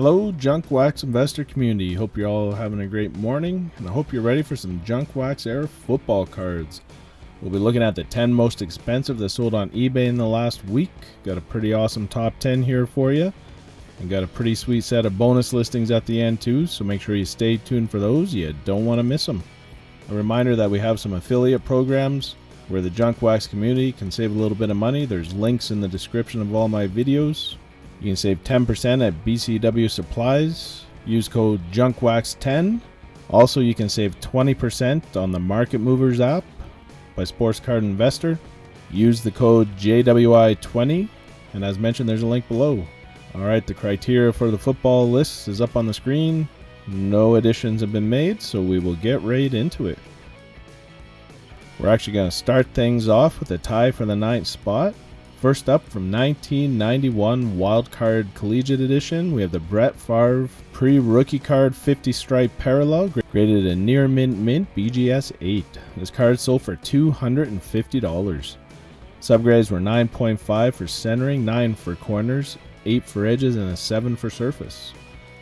Hello, Junk Wax investor community. Hope you're all having a great morning, and I hope you're ready for some Junk Wax era football cards. We'll be looking at the 10 most expensive that sold on eBay in the last week. Got a pretty awesome top 10 here for you, and got a pretty sweet set of bonus listings at the end too, so make sure you stay tuned for those. You don't want to miss them. A reminder that we have some affiliate programs where the Junk Wax community can save a little bit of money. There's links in the description of all my videos. You can save 10% at BCW Supplies. Use code JUNKWAX10. Also, you can save 20% on the Market Movers app by Sports Card Investor. Use the code JWI20. And as mentioned, there's a link below. Alright, the criteria for the football list is up on the screen. No additions have been made, so we will get right into it. We're actually going to start things off with a tie for the 9th spot. First up, from 1991 Wildcard Collegiate Edition, we have the Brett Favre Pre-Rookie Card 50 Stripe Parallel, graded a Near Mint BGS 8. This card sold for $250. Subgrades were 9.5 for centering, 9 for corners, 8 for edges, and a 7 for surface.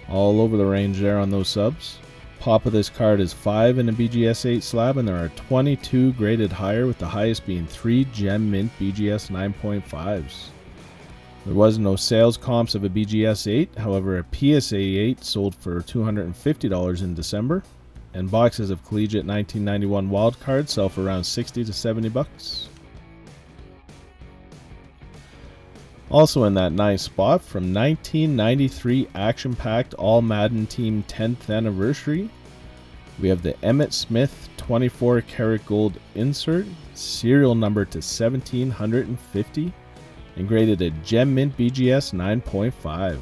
All over the range there on those subs. Pop of this card is 5 in a BGS 8 slab, and there are 22 graded higher, with the highest being 3 Gem Mint BGS 9.5s. There was no sales comps of a BGS 8, however a PSA 8 sold for $250 in December, and boxes of Collegiate 1991 Wild Cards sell for around $60 to $70. Also in that nice spot, from 1993 action-packed All-Madden Team 10th Anniversary, we have the Emmitt Smith 24 karat gold insert, serial number to 1750, and graded a Gem Mint BGS 9.5.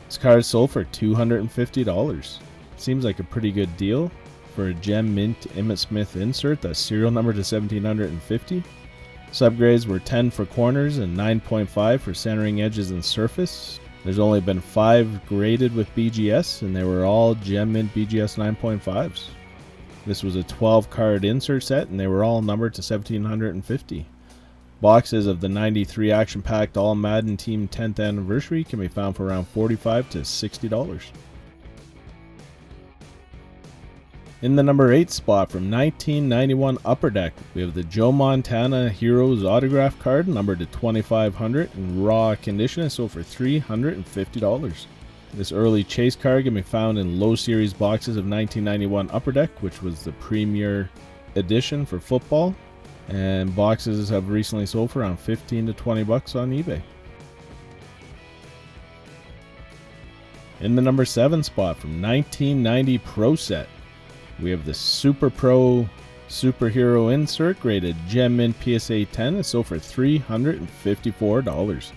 This card sold for $250. Seems like a pretty good deal for a Gem Mint Emmitt Smith insert that's serial number to 1750. Subgrades were 10 for corners and 9.5 for centering, edges, and surface. There's only been 5 graded with BGS, and they were all Gem Mint BGS 9.5s. This was a 12 card insert set, and they were all numbered to 1750. Boxes of the 93 action-packed All-Madden Team 10th Anniversary can be found for around $45 to $60. In the number 8 spot, from 1991 Upper Deck, we have the Joe Montana Heroes autograph card, numbered to 2500 in raw condition, and sold for $350. This early chase card can be found in low series boxes of 1991 Upper Deck, which was the premier edition for football, and boxes have recently sold for around $15 to $20 on eBay. In the number 7 spot, from 1990 Pro Set, we have the Super Pro Superhero Insert, graded Gem Mint PSA 10, and sold for $354.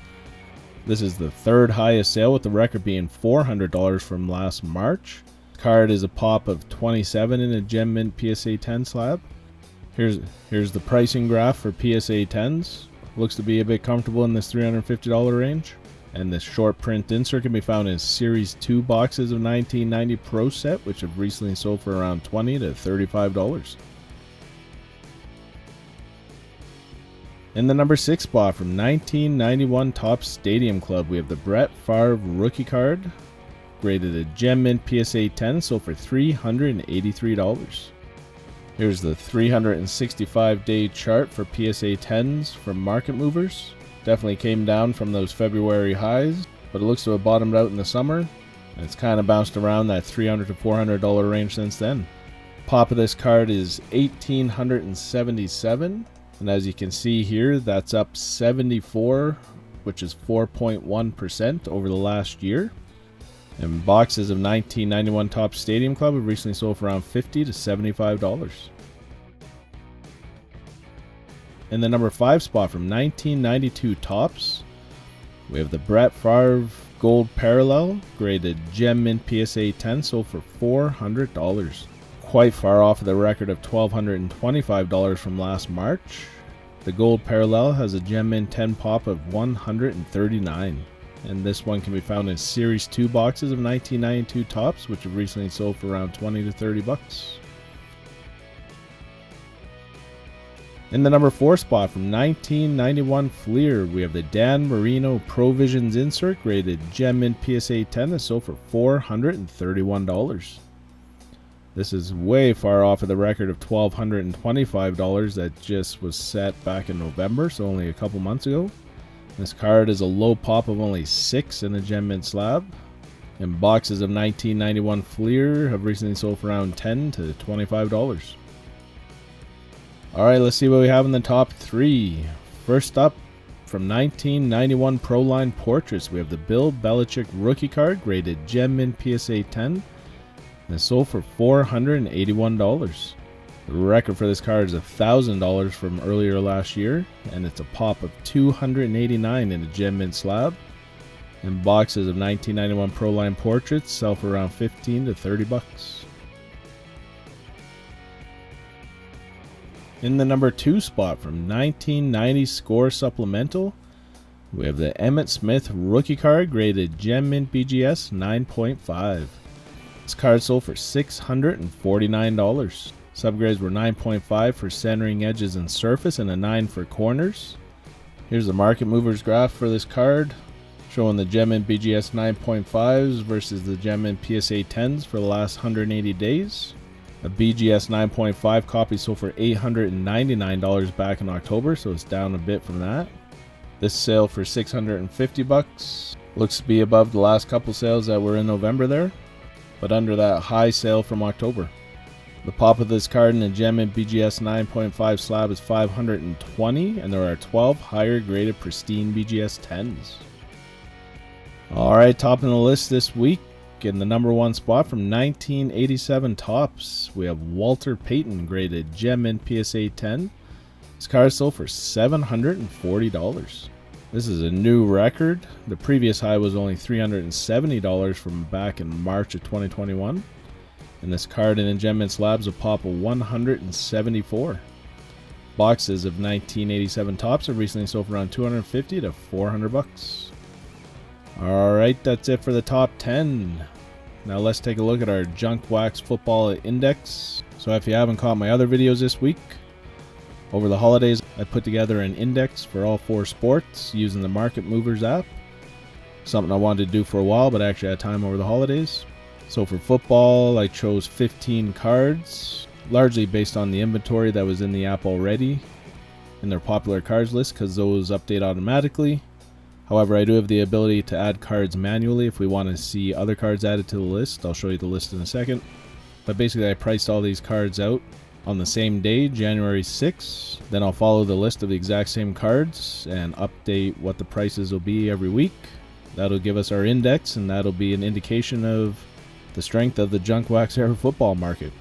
This is the third highest sale, with the record being $400 from last March. The card is a pop of 27 in a Gem Mint PSA 10 slab. Here's the pricing graph for PSA 10s. Looks to be a bit comfortable in this $350 range. And this short print insert can be found in Series 2 boxes of 1990 Pro Set, which have recently sold for around $20 to $35. In the number 6 spot, from 1991 Topps Stadium Club, we have the Brett Favre Rookie Card, graded a Gem Mint PSA 10, sold for $383. Here's the 365-day chart for PSA 10s from Market Movers. Definitely came down from those February highs, but it looks to have bottomed out in the summer, and it's kind of bounced around that $300 to $400 range since then. Pop of this card is 1,877, and as you can see here, that's up 74, which is 4.1% over the last year. And boxes of 1991 Topps Stadium Club have recently sold for around $50 to $75. In the number 5 spot, from 1992 Topps, we have the Brett Favre Gold Parallel, graded Gem Mint PSA 10, sold for $400. Quite far off of the record of $1,225 from last March. The Gold Parallel has a Gem Mint 10 pop of $139. And this one can be found in Series 2 boxes of 1992 Topps, which have recently sold for around $20 to $30. In the number 4 spot from 1991 Fleer, we have the Dan Marino Provisions insert graded Gem Mint PSA 10 that sold for $431. This is way far off of the record of $1,225 that just was set back in November, so only a couple months ago. This card is a low pop of only 6 in the Gem Mint slab. And boxes of 1991 Fleer have recently sold for around $10 to $25. Alright, let's see what we have in the top 3. First up, from 1991 Pro Line Portraits, we have the Bill Belichick rookie card graded Gem Mint PSA 10. And it sold for $481. The record for this card is $1,000 from earlier last year, and it's a pop of $289 in a Gem Mint slab. And boxes of 1991 Pro Line Portraits sell for around $15 to $30. In the number 2 spot from 1990 Score Supplemental, we have the Emmitt Smith rookie card graded Gem Mint BGS 9.5. This card sold for $649. Subgrades were 9.5 for centering edges and surface and a 9 for corners. Here's the market movers graph for this card, showing the Gem Mint BGS 9.5s versus the Gem Mint PSA 10s for the last 180 days. A BGS 9.5 copy sold for $899 back in October, so it's down a bit from that. This sale for $650. Looks to be above the last couple sales that were in November there, but under that high sale from October. The pop of this card in the Gem Mint BGS 9.5 slab is $520, and there are 12 higher graded pristine BGS 10s. Alright, top of the list this week, in the number 1 spot from 1987 Topps, we have Walter Payton graded Gem Mint PSA 10. This card sold for $740. This is a new record. The previous high was only $370 from back in March of 2021. And this card in Gem Mint slabs a pop of $174. Boxes of 1987 Topps have recently sold for around $250 to $400. Alright, that's it for the top 10. Now let's take a look at our Junk Wax Football Index. So if you haven't caught my other videos this week, over the holidays I put together an index for all 4 sports using the Market Movers app. Something I wanted to do for a while, but I actually had time over the holidays. So for football, I chose 15 cards, largely based on the inventory that was in the app already in their popular cards list, because those update automatically. However, I do have the ability to add cards manually if we want to see other cards added to the list. I'll show you the list in a second. But basically, I priced all these cards out on the same day, January 6th. Then I'll follow the list of the exact same cards and update what the prices will be every week. That'll give us our index, and that'll be an indication of the strength of the Junk Wax era football market.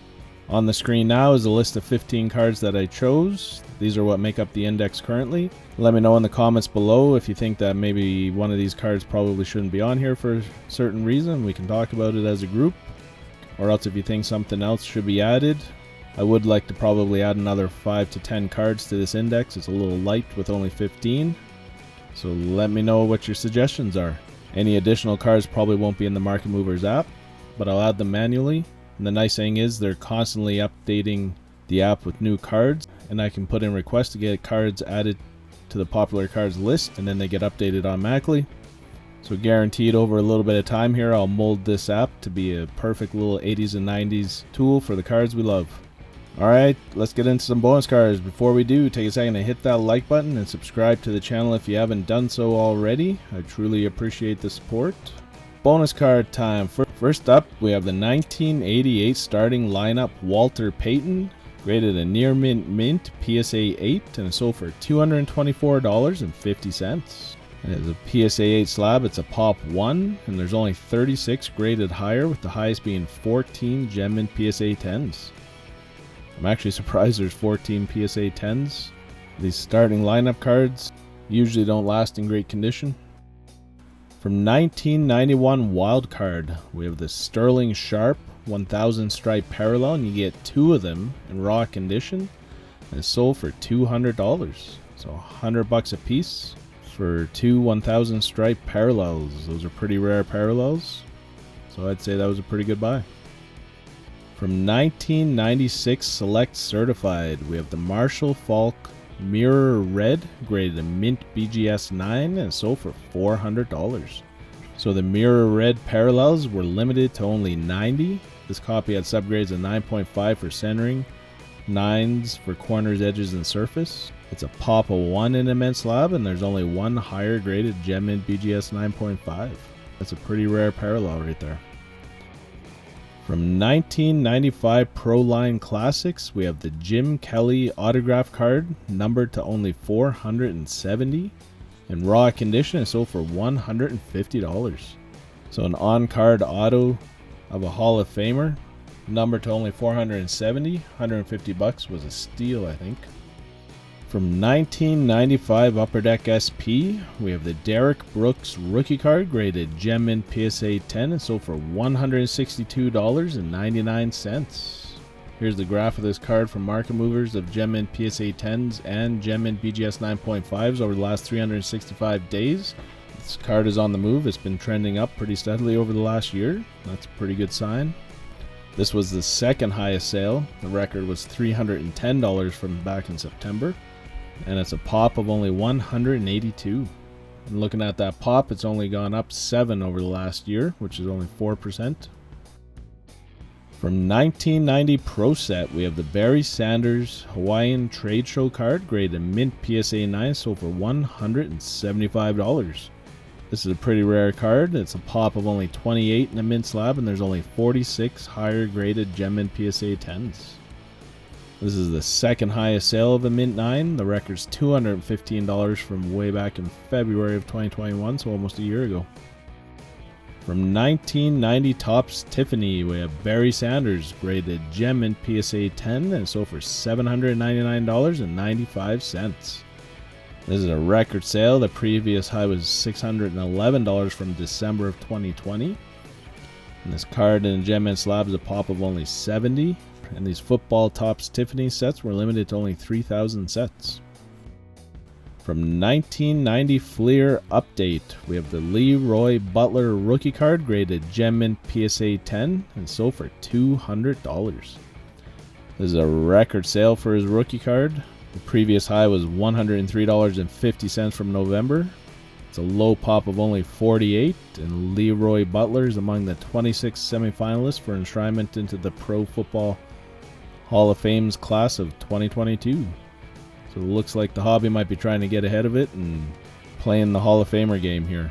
On the screen now is a list of 15 cards that I chose. These are what make up the index currently. Let me know in the comments below if you think that maybe one of these cards probably shouldn't be on here for a certain reason. We can talk about it as a group. Or else if you think something else should be added. I would like to probably add another 5 to 10 cards to this index. It's a little light with only 15. So let me know what your suggestions are. Any additional cards probably won't be in the Market Movers app, but I'll add them manually. And the nice thing is they're constantly updating the app with new cards, and I can put in requests to get cards added to the popular cards list, and then they get updated automatically. So guaranteed over a little bit of time here, I'll mold this app to be a perfect little 80s and 90s tool for the cards we love. Alright, let's get into some bonus cards. Before we do, take a second to hit that like button and subscribe to the channel if you haven't done so already. I truly appreciate the support. Bonus card time. First up, we have the 1988 starting lineup Walter Payton, graded a near mint PSA 8, and it sold for $224.50. It is a PSA 8 slab. It's a pop 1, and there's only 36 graded higher, with the highest being 14 Gem Mint PSA 10s. I'm actually surprised there's 14 PSA 10s. These starting lineup cards usually don't last in great condition. From 1991 Wild Card, we have the Sterling Sharp 1000 stripe parallel, and you get 2 of them in raw condition, and it's sold for $200. So $100 a piece for 2 1000 stripe parallels. Those are pretty rare parallels, so I'd say that was a pretty good buy. From 1996 Select Certified, we have the Marshall Falk Mirror Red, graded a mint BGS 9 and sold for $400. So the Mirror Red parallels were limited to only 90. This copy had subgrades of 9.5 for centering, 9s for corners, edges, and surface. It's a pop of 1 in a mint slab, and there's only one higher graded Gem Mint BGS 9.5. That's a pretty rare parallel right there. From 1995 Pro Line Classics, we have the Jim Kelly autograph card, numbered to only 470. In raw condition, it sold for $150. So an on-card auto of a Hall of Famer, numbered to only 470, $150 was a steal, I think. From 1995 Upper Deck SP, we have the Derrick Brooks rookie card, graded Gem Mint PSA 10 and sold for $162.99. Here's the graph of this card from market movers of Gem Mint PSA 10s and Gem Mint BGS 9.5s over the last 365 days. This card is on the move. It's been trending up pretty steadily over the last year. That's a pretty good sign. This was the second highest sale. The record was $310 from back in September. And it's a pop of only 182. And looking at that pop, it's only gone up 7 over the last year, which is only 4%. From 1990 Pro Set, we have the Barry Sanders Hawaiian Trade Show card, graded mint PSA 9, sold for $175. This is a pretty rare card. It's a pop of only 28 in a mint slab, and there's only 46 higher graded Gem Mint PSA 10s. This is the second highest sale of a Mint 9. The record's $215 from way back in February of 2021, so almost a year ago. From 1990 Topps Tiffany, we have Barry Sanders, graded Gem Mint PSA 10 and sold for $799.95. This is a record sale. The previous high was $611 from December of 2020. And this card in Gem Mint slab is a pop of only 70. And these football Topps Tiffany sets were limited to only 3,000 sets. From 1990 Fleer Update, we have the Leroy Butler rookie card, graded Gem Mint PSA 10 and sold for $200. This is a record sale for his rookie card. The previous high was $103.50 from November. It's a low pop of only 48, and Leroy Butler is among the 26 semifinalists for enshrinement into the Pro Football Hall of Fame's class of 2022. So it looks like the hobby might be trying to get ahead of it and playing the Hall of Famer game here.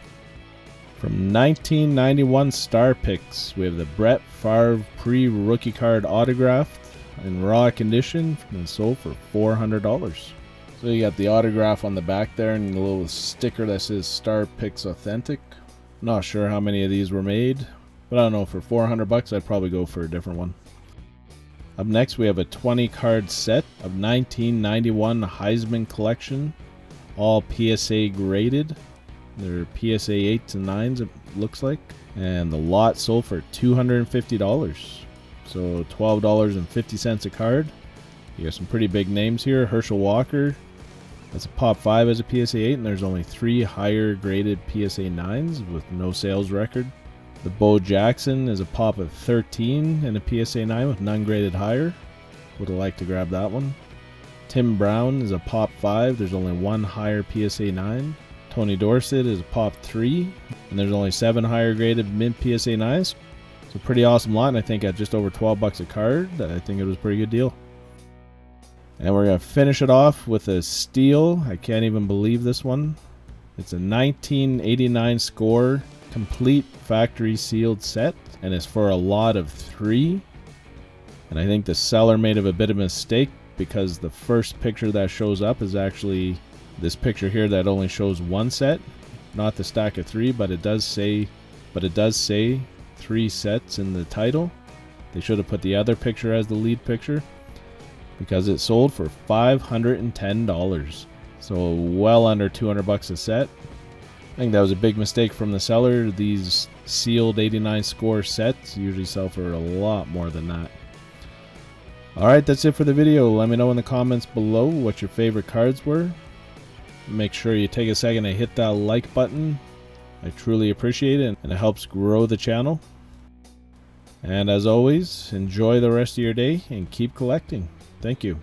From 1991 Star Picks, we have the Brett Favre pre-rookie card autographed in raw condition and sold for $400. So you got the autograph on the back there and a little sticker that says Star Picks Authentic. Not sure how many of these were made, but I don't know, for $400 I'd probably go for a different one. Up next, we have a 20 card set of 1991 Heisman Collection, all PSA graded. They're PSA 8s and 9s, it looks like. And the lot sold for $250. So $12.50 a card. You got some pretty big names here. Herschel Walker, that's a pop 5 as a PSA 8, and there's only 3 higher graded PSA 9s with no sales record. The Bo Jackson is a pop of 13 and a PSA 9 with none graded higher. Would have liked to grab that one. Tim Brown is a pop 5. There's only 1 higher PSA 9. Tony Dorsett is a pop 3. And there's only 7 higher graded mint PSA 9s. It's a pretty awesome lot, and I think at just over $12 a card, I think it was a pretty good deal. And we're going to finish it off with a steal. I can't even believe this one. It's a 1989 score complete factory sealed set, and it's for a lot of 3. And I think the seller made a bit of a mistake, because the first picture that shows up is actually this picture here that only shows 1 set, not the stack of 3, but it does say 3 sets in the title. They should have put the other picture as the lead picture, because it sold for $510. So well under $200 a set. I think that was a big mistake from the seller. These sealed 89 score sets usually sell for a lot more than that. Alright, that's it for the video. Let me know in the comments below what your favorite cards were. Make sure you take a second to hit that like button. I truly appreciate it, and it helps grow the channel. And as always, enjoy the rest of your day and keep collecting. Thank you.